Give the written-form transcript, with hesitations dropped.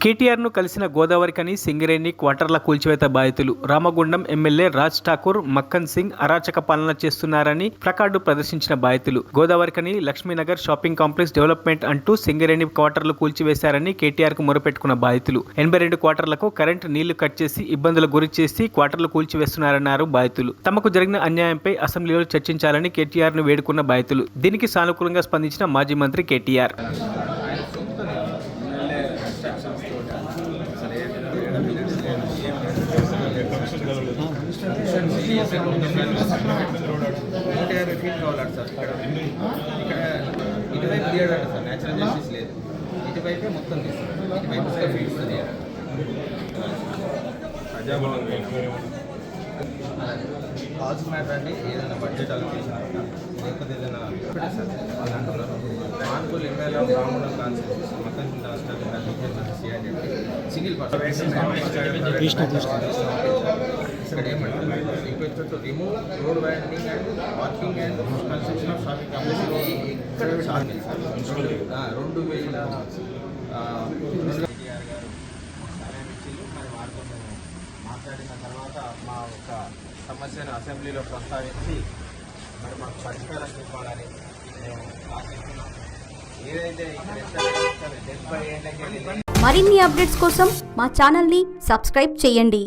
కేటీఆర్ ను కలిసిన గోదావరికని సింగరేణి క్వార్టర్ల కూల్చివేత బాధితులు. రామగుండం ఎమ్మెల్యే రాజ్ ఠాకూర్, మక్కన్ సింగ్ అరాచక పాలన చేస్తున్నారని ప్లకార్డు ప్రదర్శించిన బాధితులు. Godavarikhani Lakshmi Nagar shopping complex development అంటూ సింగరేణి క్వార్టర్లు కూల్చివేశారని కేటీఆర్ కు మొరపెట్టుకున్న బాధితులు. 82 క్వార్టర్లకు కరెంట్ నీళ్లు కట్ చేసి ఇబ్బందులు గురి చేసి క్వార్టర్లు కూల్చివేస్తున్నారన్నారు బాధితులు. తమకు జరిగిన అన్యాయంపై అసెంబ్లీలో చర్చించాలని కేటీఆర్ ను వేడుకున్న బాధితులు. దీనికి సానుకూలంగా స్పందించిన మాజీ మంత్రి కేటీఆర్. ఇటువైపు తీయడండి సార్, న్యాచురల్ జస్టిస్ లేదు. ఇటువైపే మొత్తం తీస్తారు, ఇటువైపు ఫీల్డ్ కూడా తీయాలి. కాల్స్ మ్యాటర్ అండి, ఏదైనా బడ్జెట్ అలొకేషన్ లేకపోతే ఏదైనా ఇప్పుడే సార్ వాళ్ళు అంటున్నారు మాన్పూల్ ఎమ్మెల్యే రామగుండం కాన్స్టిట్యూన్సీ మొత్తం సింగిల్ పర్సన్ ఇక్కడ ఏమంటారు request to remove road winding and walking and construction of shopping complex. ఇక్కడ 2000 మరి వారితో మాట్లాడిన తర్వాత మా ఒక సమస్యను అసెంబ్లీలో ప్రస్తావించి మరి మాకు పరిష్కారం చూపాలని మేము ఆశిస్తున్నాం. ఏదైతే ఇక్కడ 70 ఏళ్ళకి మరిన్ని అప్డేట్స్ కోసం మా ఛానల్ని సబ్స్క్రైబ్ చేయండి.